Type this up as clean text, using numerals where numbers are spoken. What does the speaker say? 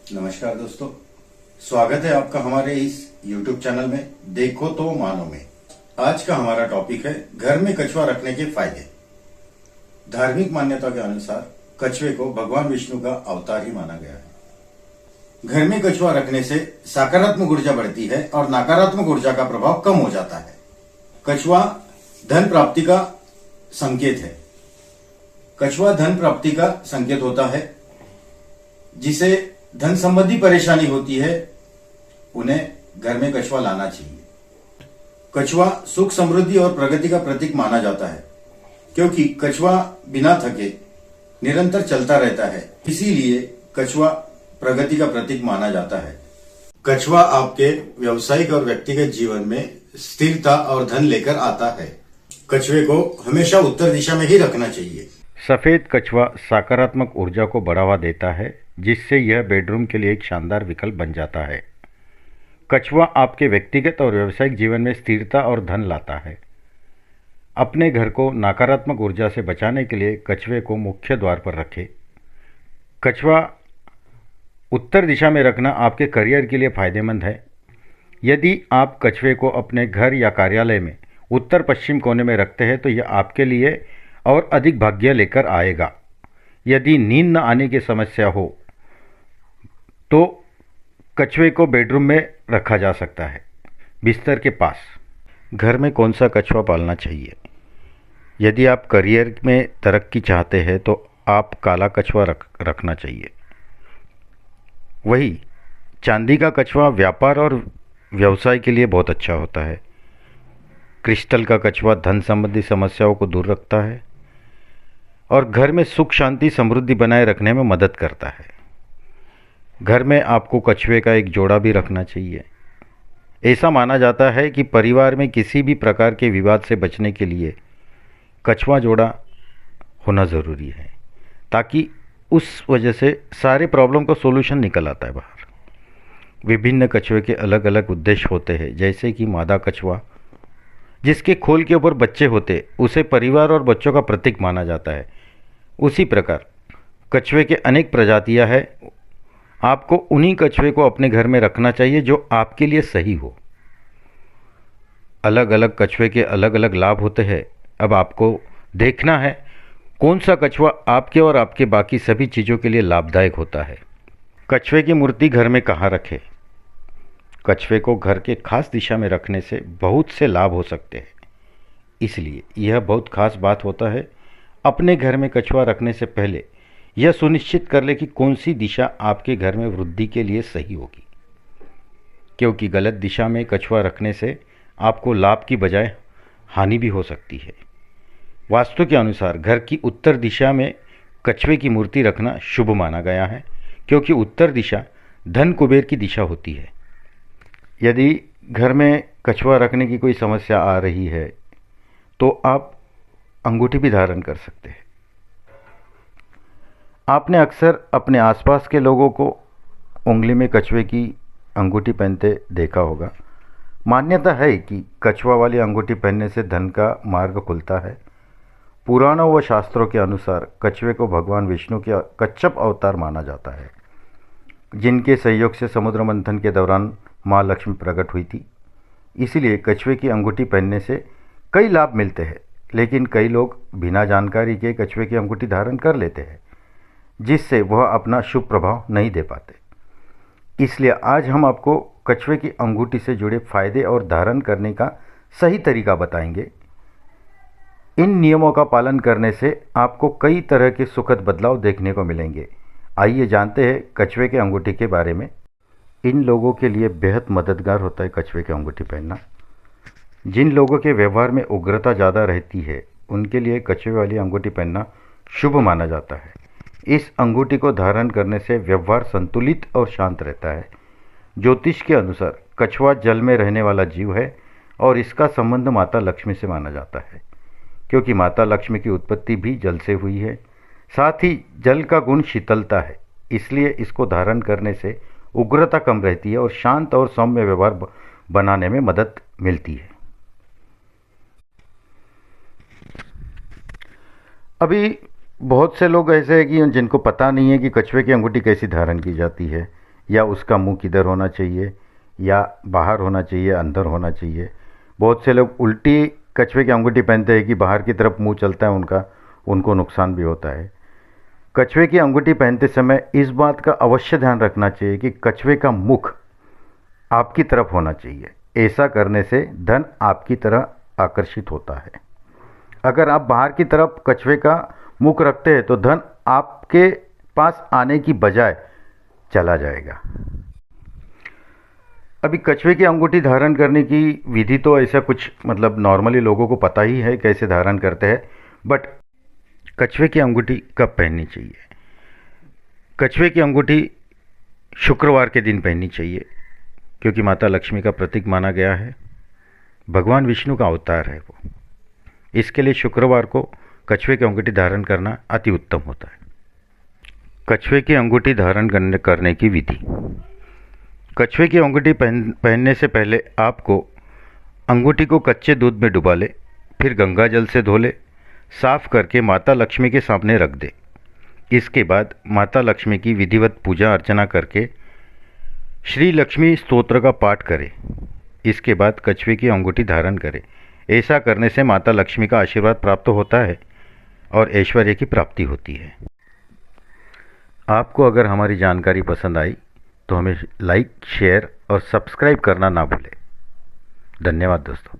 नमस्कार दोस्तों, स्वागत है आपका हमारे इस YouTube चैनल में देखो तो मानो में। आज का हमारा टॉपिक है घर में कछुआ रखने के फायदे। धार्मिक मान्यता के अनुसार कछुए को भगवान विष्णु का अवतार ही माना गया है। घर में कछुआ रखने से सकारात्मक ऊर्जा बढ़ती है और नकारात्मक ऊर्जा का प्रभाव कम हो जाता है। कछुआ धन प्राप्ति का संकेत है। कछुआ धन प्राप्ति का संकेत होता है। जिसे धन संबंधी परेशानी होती है उन्हें घर में कछुआ लाना चाहिए। कछुआ सुख समृद्धि और प्रगति का प्रतीक माना जाता है, क्योंकि कछुआ बिना थके निरंतर चलता रहता है, इसीलिए कछुआ प्रगति का प्रतीक माना जाता है। कछुआ आपके व्यवसायिक और व्यक्तिगत जीवन में स्थिरता और धन लेकर आता है। कछुए को हमेशा उत्तर दिशा में ही रखना चाहिए। सफ़ेद कछुआ सकारात्मक ऊर्जा को बढ़ावा देता है, जिससे यह बेडरूम के लिए एक शानदार विकल्प बन जाता है। कछुआ आपके व्यक्तिगत और व्यावसायिक जीवन में स्थिरता और धन लाता है। अपने घर को नकारात्मक ऊर्जा से बचाने के लिए कछुए को मुख्य द्वार पर रखें। कछुआ उत्तर दिशा में रखना आपके करियर के लिए फायदेमंद है। यदि आप कछुए को अपने घर या कार्यालय में उत्तर पश्चिम कोने में रखते हैं तो यह आपके लिए और अधिक भाग्य लेकर आएगा। यदि नींद न आने की समस्या हो तो कछुए को बेडरूम में रखा जा सकता है, बिस्तर के पास। घर में कौन सा कछुआ पालना चाहिए? यदि आप करियर में तरक्की चाहते हैं तो आप काला कछुआ रखना चाहिए। वही चांदी का कछुआ व्यापार और व्यवसाय के लिए बहुत अच्छा होता है। क्रिस्टल का कछुआ धन संबंधी समस्याओं को दूर रखता है और घर में सुख शांति समृद्धि बनाए रखने में मदद करता है। घर में आपको कछुए का एक जोड़ा भी रखना चाहिए। ऐसा माना जाता है कि परिवार में किसी भी प्रकार के विवाद से बचने के लिए कछुआ जोड़ा होना ज़रूरी है, ताकि उस वजह से सारे प्रॉब्लम का सॉल्यूशन निकल आता है बाहर। विभिन्न कछुए के अलग अलग उद्देश्य होते हैं, जैसे कि मादा कछुआ जिसके खोल के ऊपर बच्चे होते उसे परिवार और बच्चों का प्रतीक माना जाता है। उसी प्रकार कछुए के अनेक प्रजातियां हैं। आपको उन्हीं कछुए को अपने घर में रखना चाहिए जो आपके लिए सही हो। अलग अलग कछुए के अलग अलग लाभ होते हैं। अब आपको देखना है कौन सा कछुआ आपके और आपके बाकी सभी चीज़ों के लिए लाभदायक होता है। कछुए की मूर्ति घर में कहाँ रखें? कछुए को घर के खास दिशा में रखने से बहुत से लाभ हो सकते हैं, इसलिए यह बहुत खास बात होता है। अपने घर में कछुआ रखने से पहले यह सुनिश्चित कर ले कि कौन सी दिशा आपके घर में वृद्धि के लिए सही होगी, क्योंकि गलत दिशा में कछुआ रखने से आपको लाभ की बजाय हानि भी हो सकती है। वास्तु के अनुसार घर की उत्तर दिशा में कछुए की मूर्ति रखना शुभ माना गया है, क्योंकि उत्तर दिशा धन कुबेर की दिशा होती है। यदि घर में कछुआ रखने की कोई समस्या आ रही है तो आप अंगूठी भी धारण कर सकते हैं। आपने अक्सर अपने आसपास के लोगों को उंगली में कछुए की अंगूठी पहनते देखा होगा। मान्यता है कि कछुआ वाली अंगूठी पहनने से धन का मार्ग खुलता है। पुराणों व शास्त्रों के अनुसार कछुए को भगवान विष्णु के कच्छप अवतार माना जाता है, जिनके सहयोग से समुद्र मंथन के दौरान माँ लक्ष्मी प्रकट हुई थी। इसीलिए कछुए की अंगूठी पहनने से कई लाभ मिलते हैं, लेकिन कई लोग बिना जानकारी के कछुए की अंगूठी धारण कर लेते हैं, जिससे वह अपना शुभ प्रभाव नहीं दे पाते। इसलिए आज हम आपको कछुए की अंगूठी से जुड़े फायदे और धारण करने का सही तरीका बताएंगे। इन नियमों का पालन करने से आपको कई तरह के सुखद बदलाव देखने को मिलेंगे। आइए जानते हैं कछुए के अंगूठी के बारे में। इन लोगों के लिए बेहद मददगार होता है कछुए की अंगूठी पहनना। जिन लोगों के व्यवहार में उग्रता ज़्यादा रहती है उनके लिए कछुए वाली अंगूठी पहनना शुभ माना जाता है। इस अंगूठी को धारण करने से व्यवहार संतुलित और शांत रहता है। ज्योतिष के अनुसार कछुआ जल में रहने वाला जीव है और इसका संबंध माता लक्ष्मी से माना जाता है, क्योंकि माता लक्ष्मी की उत्पत्ति भी जल से हुई है। साथ ही जल का गुण शीतलता है, इसलिए इसको धारण करने से उग्रता कम रहती है और शांत और सौम्य व्यवहार बनाने में मदद मिलती है। अभी बहुत से लोग ऐसे हैं कि जिनको पता नहीं है कि कछुए की अंगूठी कैसी धारण की जाती है। या उसका मुंह किधर होना चाहिए, या बाहर होना चाहिए, अंदर होना चाहिए। बहुत से लोग उल्टी कछुए की अंगूठी पहनते हैं कि बाहर की तरफ मुंह चलता है उनका, उनको नुकसान भी होता है। कछुए की अंगूठी पहनते समय इस बात का अवश्य ध्यान रखना चाहिए कि कछुए का मुख आपकी तरफ होना चाहिए। ऐसा करने से धन आपकी तरह आकर्षित होता है। अगर आप बाहर की तरफ कछुए का मुख रखते हैं तो धन आपके पास आने की बजाय चला जाएगा। अभी कछुए की अंगूठी धारण करने की विधि तो ऐसा कुछ मतलब नॉर्मली लोगों को पता ही है कैसे धारण करते हैं, बट कछुए की अंगूठी कब पहननी चाहिए? कछुए की अंगूठी शुक्रवार के दिन पहननी चाहिए, क्योंकि माता लक्ष्मी का प्रतीक माना गया है। भगवान विष्णु का अवतार है वो। इसके लिए शुक्रवार को कछुए की अंगूठी धारण करना अति उत्तम होता है। कछुए की अंगूठी धारण करने की विधि। कछुए की अंगूठी पहनने से पहले आपको अंगूठी को कच्चे दूध में डुबा ले, फिर गंगा जल से धो ले, साफ करके माता लक्ष्मी के सामने रख दे। इसके बाद माता लक्ष्मी की विधिवत पूजा अर्चना करके श्री लक्ष्मी स्तोत्र का पाठ करें। इसके बाद कछुए की अंगूठी धारण करें। ऐसा करने से माता लक्ष्मी का आशीर्वाद प्राप्त होता है और ऐश्वर्य की प्राप्ति होती है। आपको अगर हमारी जानकारी पसंद आई तो हमें लाइक, शेयर और सब्सक्राइब करना ना भूलें। धन्यवाद दोस्तों।